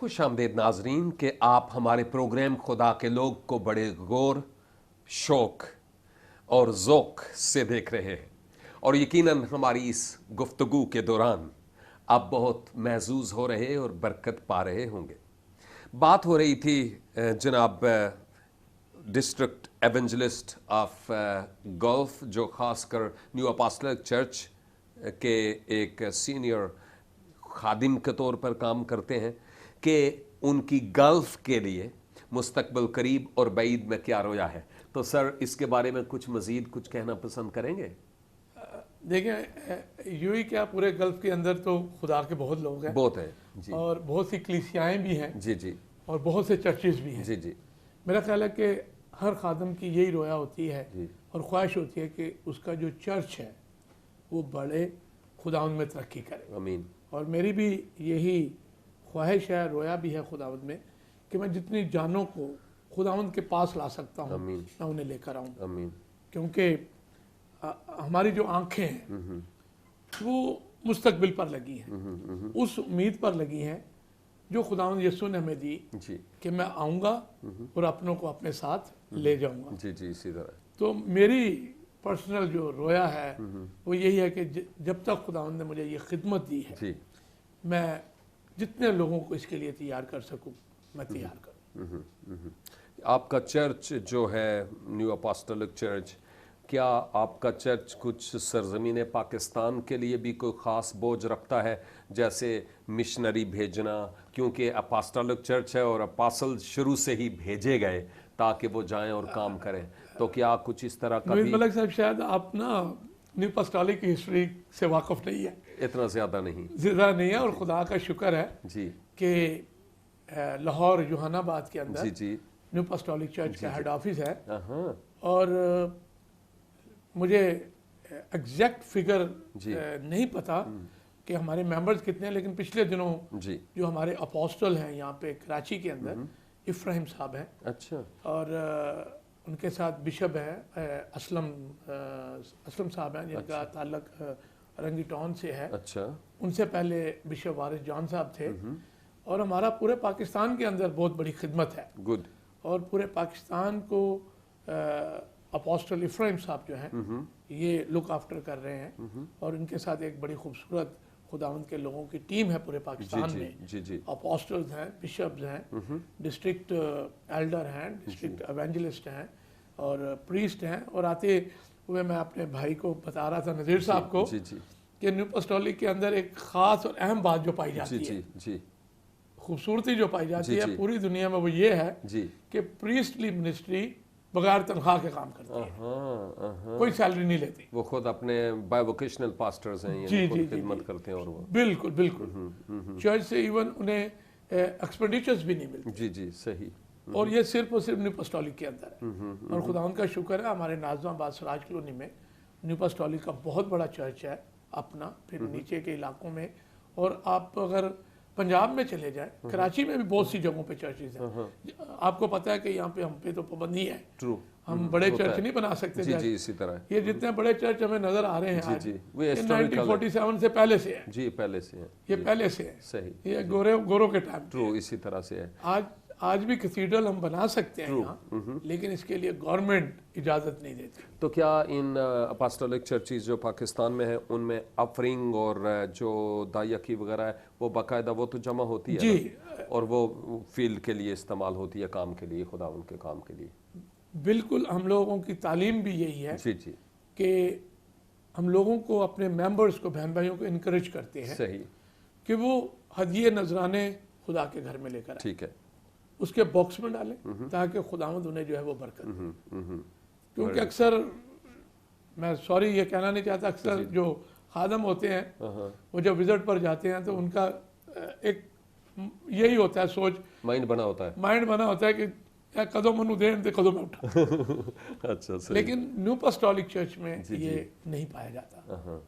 खुशामदीद नाजरीन कि आप हमारे प्रोग्राम खुदा के लोग को बड़े गौर, शौक और ज़ौक़ से देख रहे हैं और यकीनन हमारी इस गुफ्तगू के दौरान आप बहुत महजूज हो रहे और बरकत पा रहे होंगे। बात हो रही थी जनाब डिस्ट्रिक्ट एवेंजलिस्ट ऑफ गल्फ, जो ख़ासकर न्यू अपोस्टलिक चर्च के एक सीनियर खादिम के तौर पर काम करते हैं, कि उनकी गल्फ के लिए मुस्तकबिल करीब और बईद में क्या रोया है। तो सर, इसके बारे में कुछ मज़ीद कुछ कहना पसंद करेंगे? देखिए, यूं क्या पूरे गल्फ के अंदर तो खुदा के बहुत लोग हैं, बहुत है जी, और बहुत सी कलीसियाएँ भी हैं जी जी, और बहुत से चर्चेज भी हैं जी जी। मेरा ख्याल है कि हर खादम की यही रोया होती है जी। और ख्वाहिश होती है कि उसका जो चर्च है वो बड़े खुदावंद में तरक्की करे। आमीन। और मेरी भी यही ख्वाहिश है, रोया भी है खुदावंद में, कि मैं जितनी जानों को खुदावंद के पास ला सकता हूँ मैं उन्हें लेकर आऊँ। आमीन। क्योंकि हमारी जो आंखें हैं वो मुस्तकबिल पर लगी हैं, उस उम्मीद पर लगी हैं जो खुदावंद यीशु ने हमें दी जी कि मैं आऊँगा और अपनों को अपने साथ ले जाऊँगा। जी जी, इसी तरह। तो मेरी पर्सनल जो रोया है वो यही है कि जब तक खुदावंद ने मुझे ये खिदमत दी है जी, मैं जितने लोगों को इसके लिए तैयार कर सकूं मैं तैयार करूं। आपका चर्च जो है न्यू अपोस्टलिक चर्च, क्या आपका चर्च कुछ सरजमीन पाकिस्तान के लिए भी कोई ख़ास बोझ रखता है, जैसे मिशनरी भेजना? क्योंकि अपोस्टलिक चर्च है और अपोस्टल शुरू से ही भेजे गए ताकि वो जाएं और काम करें, तो क्या कुछ इस तरह का भी? मलिक साहब, शायद आप ना न्यू अपोस्टलिक की हिस्ट्री से वाकफ नहीं है, इतना ज़्यादा नहीं है। और खुदा का शुक्र है जी कि लाहौर जोहानाबाद के अंदर जी जी न्यू अपोस्टलिक चर्च का हेड ऑफिस है। हाँ और मुझे एग्जैक्ट फिगर नहीं पता कि हमारे मेंबर्स कितने हैं, लेकिन पिछले दिनों जी जो हमारे अपोस्टल हैं यहाँ पे कराची के अंदर, इफ्राहिम साहब हैं, अच्छा, और उनके साथ बिशप है असलम साहब हैं, जिनका ताल्लुक रंगी टाउन से है। अच्छा, उनसे पहले बिशप वारिस जॉन साहब थे। और हमारा पूरे पाकिस्तान के अंदर बहुत बड़ी खिदमत है। गुड। और पूरे पाकिस्तान को अपोस्टल इफ्राहिम साहब जो हैं ये लुक आफ्टर कर रहे हैं, और इनके साथ एक बड़ी खूबसूरत खुदावंद के लोगों की टीम है पूरे पाकिस्तान में। जी जी, अपोस्टल्स हैं, बिशप्स हैं, डिस्ट्रिक्ट एल्डर हैं, डिस्ट्रिक्ट एवेंजलिस्ट हैं और प्रीस्ट हैं। और आते हुए मैं अपने भाई को बता रहा था, नज़ीर साहब को, जी जी कि न्यू अपोस्टलिक के अंदर एक ख़ास और अहम बात जो पाई जाती है, जी, खूबसूरती जो पाई जाती जी, है जी। पूरी दुनिया में, वो ये है जी, कि प्रीस्टली मिनिस्ट्री बगैर तनख्वाह के काम करती है, कोई सैलरी नहीं लेती। वो खुद अपने बाय वोकेशनल पास्टर्स हैं, जी, यानी जी, खुद जी, खिदमत जी। करते हैं। और वो बिल्कुल बिल्कुल चर्च से इवन उन्हें एक्सपेंडिचर्स भी नहीं मिलते। जी जी, सही। और ये सिर्फ और सिर्फ न्यू अपोस्टलिक के अंदर है। और खुदावंद का शुक्र है, हमारे नाज़माबाद सराज कॉलोनी में न्यू अपोस्टलिक का बहुत बड़ा चर्च है अपना, फिर नीचे के इलाकों में। और आप अगर पंजाब में चले जाए, कराची में भी बहुत सी जगहों पे चर्चेज हैं। आपको पता है कि यहाँ पे हम पे तो पाबंदी है, ट्रू, हम बड़े चर्च नहीं बना सकते। जी जी, इसी तरह ये जितने बड़े चर्च हमें नजर आ रहे हैं जी आज, जी, वो ये हिस्टोरिकल 1947 से पहले से है। जी, पहले से है, ये पहले से है, सही। ये गोरों के टाइम। ट्रू, इसी तरह से है। आज भी कैथीड्रल हम बना सकते हैं यहाँ, लेकिन इसके लिए गवर्नमेंट इजाज़त नहीं देती। तो क्या इन अपोस्टलिक चर्चेज जो पाकिस्तान में है उनमें ऑफरिंग और जो दायकी वगैरह है वो बाकायदा वो तो जमा होती है जी ना? और वो फील्ड के लिए इस्तेमाल होती है, काम के लिए, खुदा उनके काम के लिए? बिल्कुल, हम लोगों की तालीम भी यही है जी जी, कि हम लोगों को, अपने मेंबर्स को, बहन भाइयों को इनकरेज करते हैं सही, कि वो हदिये नजराने खुदा के घर में लेकर आए, ठीक है, उसके बॉक्स में डालें, ताकि खुदावंद उन्हें जो है वो बरकत दे। क्योंकि अक्सर, मैं सॉरी ये कहना नहीं चाहता, अक्सर जो खादम होते हैं वो जब विजिट पर जाते हैं तो उनका एक यही होता है सोच, माइंड बना होता है कि या कदों मनु देन ते कदों में उठा। अच्छा, सही। लेकिन न्यू अपोस्टलिक चर्च में ये नहीं पाया जाता।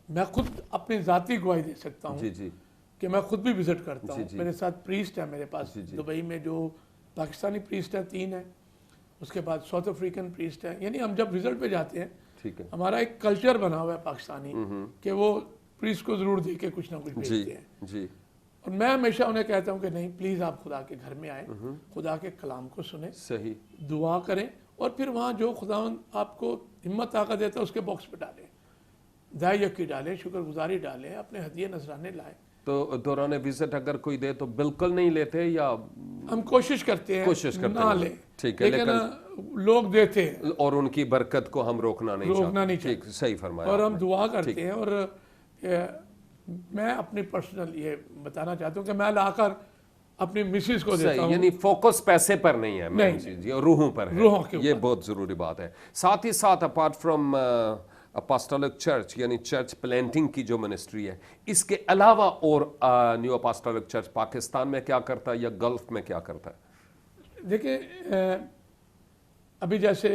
मैं खुद अपनी ज़ाती गवाही दे सकता हूँ जी जी, कि मैं खुद भी विजिट करता हूँ। जी। मेरे साथ प्रीस्ट है, मेरे पास दुबई में जो पाकिस्तानी प्रीस्ट है 3 है, उसके बाद साउथ अफ्रीकन प्रीस्ट है। यानी हम जब विजिट पे जाते हैं, ठीक है, हमारा एक कल्चर बना हुआ है पाकिस्तानी कि वो प्रीस्ट को ज़रूर दे के कुछ ना कुछ भेजते हैं। जी, और मैं हमेशा उन्हें कहता हूँ कि नहीं, प्लीज़ आप खुदा के घर में आए, खुदा के कलाम को सुने, सही, दुआ करें, और फिर वहाँ जो खुदा आपको हिम्मत ताकत देता है उसके बॉक्स पे डालें, दाई यकी डालें, शुक्रगुजारी डालें, अपने हदिये नजराने लाएं। तो दौरान विजिट अगर कोई दे तो बिल्कुल नहीं लेते, या हम कोशिश करते हैं ना लें, ठीक है, लेकिन लोग देते हैं और उनकी बरकत को हम रोकना नहीं चाहते। ठीक, सही फरमाया। और हम दुआ करते हैं। और मैं अपनी पर्सनल ये बताना चाहता हूँ कि मैं लाकर अपनी मिसिस को देता हूँ, यानी फोकस पैसे पर नहीं है, मेन चीज ये रूहों पर है, रूहों के ऊपर। ये बहुत जरूरी बात है। साथ ही साथ अपार्ट फ्रॉम अपोस्टोलिक चर्च यानी चर्च प्लांटिंग की जो मिनिस्ट्री है, इसके अलावा और न्यू अपोस्टोलिक चर्च पाकिस्तान में क्या करता है या गल्फ में क्या करता है? देखिए, अभी जैसे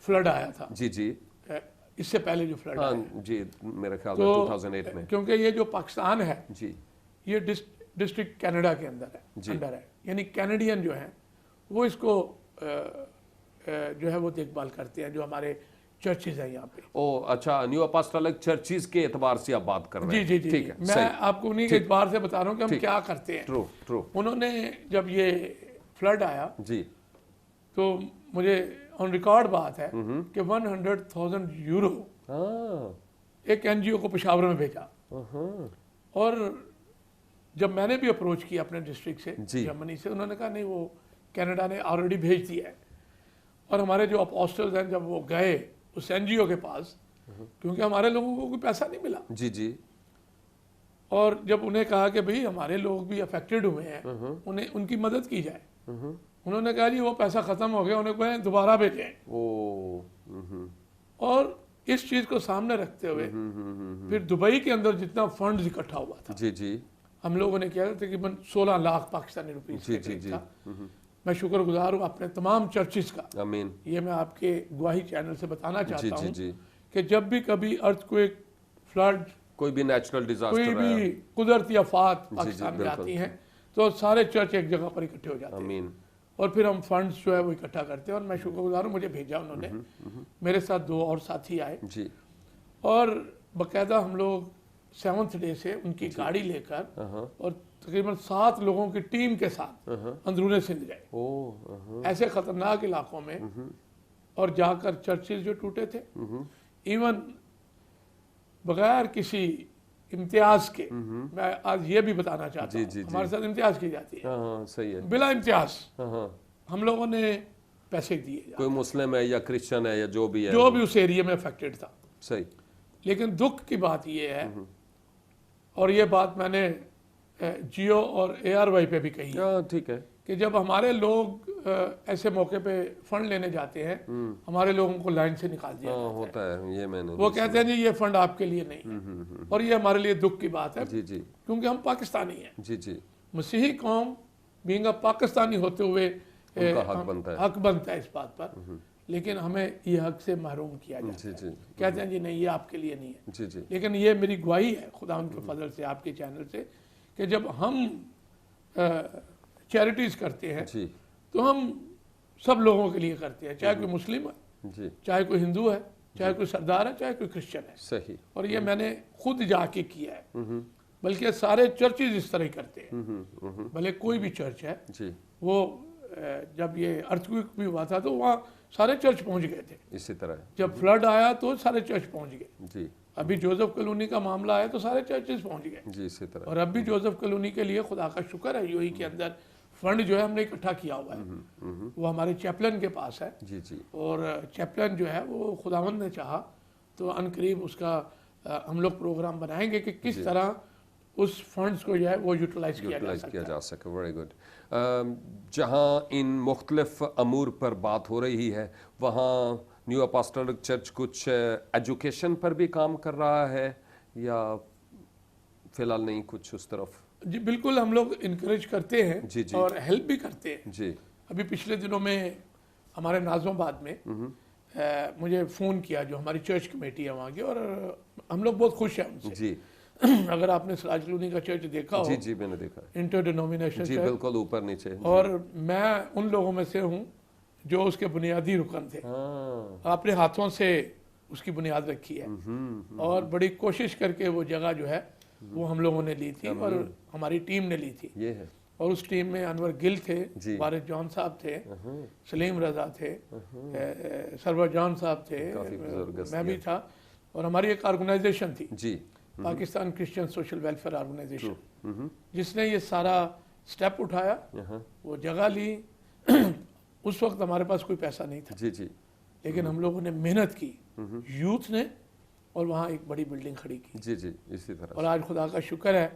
फ्लड आया था, जी जी, इससे पहले जो फ्लड आया जी, मेरे ख्याल में 2008 में, क्योंकि ये जो पाकिस्तान है जी, ये डिस्ट्रिक्ट कनाडा के अंदर है, यानी कैनेडियन जो हैं वो इसको जो है वो देखभाल करते हैं, जो हमारे चर्चेज हैं यहाँ पे। ओ अच्छा, न्यू अपोस्टोलिक चर्चेज के एतबार से आप बात कर रहे हैं? जी जी, ठीक है, मैं आपको उन्हीं के एतबार से बता रहा हूँ कि हम क्या करते हैं। True true. उन्होंने जब ये फ्लड आया जी, तो मुझे ऑन रिकॉर्ड बात है कि 100,000 यूरो एक एनजीओ को पेशावर में भेजा। और जब मैंने भी अप्रोच किया अपने डिस्ट्रिक्ट से, जर्मनी से, उन्होंने कहा नहीं, वो कनाडा ने ऑलरेडी भेज दिया है। और हमारे जो अपोस्टल्स हैं जब वो गए उस एनजीओ के पास, क्योंकि हमारे लोगों को कोई पैसा नहीं मिला, जी जी, और जब उन्हें कहा कि भाई हमारे लोग भी अफेक्टेड हुए हैं, उन्हें उनकी मदद की जाए, उन्होंने कहा जी वो पैसा खत्म हो गया, उन्हें कहा दोबारा भेजें। और इस चीज को सामने रखते हुए फिर दुबई के अंदर जितना फंड इकट्ठा हुआ था, जी जी, हम लोगों ने किया तकरीबन 16 लाख पाकिस्तानी रुपीस था। मैं शुक्रगुजार हूँ अपने तमाम चर्चिस का, आमीन। ये मैं आपके गवाही चैनल से बताना चाहता हूँ जी, कि जब भी कभी अर्थक्वेक, फ्लड, कोई भी नेचुरल डिजास्टर, कोई भी कुदरती आफात पाकिस्तान में आती हैं, तो सारे चर्च एक जगह पर इकट्ठे हो जाते हैं, आमीन। और फिर हम फंड्स जो है वो इकट्ठा करते हैं। और मैं शुक्रगुजार हूँ, मुझे भेजा उन्होंने, मेरे साथ 2 और साथी आए जी, और बाकायदा हम लोग 7th डे से उनकी गाड़ी लेकर और तकरीबन 7 लोगों की टीम के साथ अंदरूने सिंध गए, ऐसे खतरनाक इलाकों में, और जाकर चर्चेज जो टूटे थे, इवन बगैर किसी इम्तियाज के, मैं आज ये भी बताना चाहता हूँ, हमारे साथ इम्तियाज की जाती है, सही है, बिला इम्तियाज हम लोगों ने पैसे दिए, कोई मुस्लिम है या क्रिश्चियन है या जो भी है, जो भी उस एरिया में अफेक्टेड था। सही। लेकिन दुख की बात यह है, और ये बात मैंने जियो और ARY पे भी कही है, ठीक है, कि जब हमारे लोग ऐसे मौके पे फंड लेने जाते हैं, हमारे लोगों को लाइन से निकाल दिया होता है, ये मैंने, वो कहते हैं जी ये फंड आपके लिए नहीं है, और ये हमारे लिए दुख की बात है, जी जी, क्योंकि हम पाकिस्तानी हैं, जी जी, मसीही कौम बीइंग पाकिस्तानी होते हुए हक बनता है इस बात पर, लेकिन हमें ये हक से महरूम किया जाता है। कहते हैं जी नहीं, ये आपके लिए नहीं है। जी जी, लेकिन ये मेरी गवाही है खुदा उनके फजल से, आपके चैनल से, कि जब हम चैरिटीज करते हैं जी, तो हम सब लोगों के लिए करते हैं, चाहे कोई मुस्लिम है, जी, चाहे कोई हिंदू है, चाहे कोई सरदार है, चाहे कोई क्रिश्चियन है। सही। और ये मैंने खुद जाके किया है, बल्कि सारे चर्चेज इस तरह ही करते हैं। भले कोई भी चर्च है, जी, वो जब ये अर्थक्वेक भी हुआ था तो वहाँ सारे चर्च पहुंच गए थे, इसी तरह जब फ्लड आया तो सारे चर्च पहुंच गए, जी, अभी जोसेफ कॉलोनी का मामला आया तो सारे चर्चेज पहुंच गए, जी, इसी तरह। और अब भी जोसेफ कॉलोनी के लिए खुदा का शुक्र है, यूएई के अंदर फंड जो है हमने इकट्ठा किया हुआ है, वो हमारे चैपलन के पास है, जी जी, और चैपलन जो है वो खुदावंद ने चाहा तो अनकरीब उसका हम लोग प्रोग्राम बनाएंगे कि किस तरह उस फंड्स को जो है वो यूटिलाइज किया जा सके। Very good. जहाँ इन मुख्तलिफ अमूर पर बात हो रही है, वहाँ न्यू अपोस्टोलिक चर्च कुछ एजुकेशन पर भी काम कर रहा है या फिलहाल नहीं कुछ उस तरफ? जी बिल्कुल, हम लोग इनकरेज करते हैं जी, जी, और हेल्प भी करते हैं। जी, अभी पिछले दिनों में हमारे नाज़िमाबाद में मुझे फ़ोन किया जो हमारी चर्च कमेटी है वहाँ की, और हम लोग बहुत खुश हैं उनसे। जी, अगर आपने सराज कॉलोनी का चर्च देखा हो, जी जी, मैंने देखा, इंटर डिनोमिनेशन जी, बिल्कुल ऊपर नीचे, और मैं उन लोगों में से हूँ जो उसके बुनियादी रुकन थे, अपने हाथों से उसकी बुनियाद रखी है, और बड़ी कोशिश करके वो जगह जो है वो हम लोगों ने ली थी और हमारी टीम ने ली थी। ये है। और उस टीम में अनवर गिल थे, जी। वारिस जॉन साहब थे, सलीम रजा थे, सरवर जॉन साहब थे, काफी बुजुर्ग मैं भी था। और हमारी एक ऑर्गेनाइजेशन थी, जी। Pakistan Christian social welfare organisation, जिसने ये सारा स्टेप उठाया, वो जगह ली। उस वक्त हमारे पास कोई पैसा नहीं था, जी जी। लेकिन हम लोगों ने मेहनत की, यूथ ने, और वहाँ एक बड़ी बिल्डिंग खड़ी की। जी जी, इसी तरह और आज खुदा का शुक्र है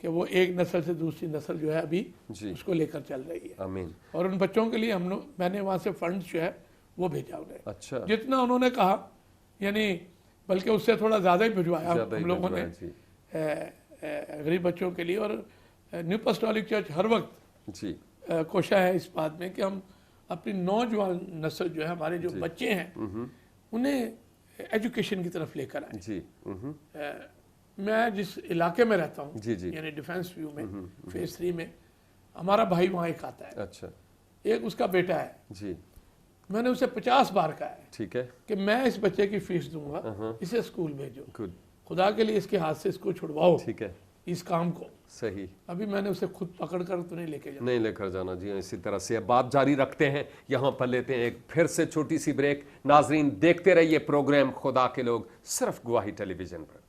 कि वो एक नस्ल से दूसरी नस्ल जो है अभी जी। उसको लेकर चल रही है। आमीन। और उन बच्चों के लिए हम लोग, मैंने वहाँ से फंड जो है वो भेजा उन्हें, अच्छा, जितना उन्होंने कहा, यानी बल्कि उससे थोड़ा ज़्यादा ही भिजवाया ज़्यादा ही हम लोगों ने भिजवाया, जी। गरीब बच्चों के लिए। और न्यू अपोस्टोलिक चर्च हर वक्त जी कोशिश है इस बात में कि हम अपनी नौजवान नस्ल जो है, हमारे जो बच्चे हैं, उन्हें एजुकेशन की तरफ लेकर आए। जी। मैं जिस इलाके में रहता हूँ, जी जी। यानी डिफेंस व्यू में, फेज 3 में, हमारा भाई वहाँ एक आता है, अच्छा, एक उसका बेटा है। जी। मैंने उसे 50 बार कहा है ठीक है। कि मैं इस बच्चे की फीस दूंगा, इसे स्कूल भेजो, गुड। खुदा के लिए इसके हाथ से इसको छुड़वाओ, ठीक है, इस काम को। सही। अभी मैंने उसे खुद पकड़ कर तो नहीं लेके जाना। नहीं लेकर जाना जी। इसी तरह से अब बात जारी रखते हैं, यहाँ पर लेते हैं एक फिर से छोटी सी ब्रेक। नाजरीन, देखते रहिए प्रोग्राम खुदा के लोग, सिर्फ गवाही टेलीविजन पर।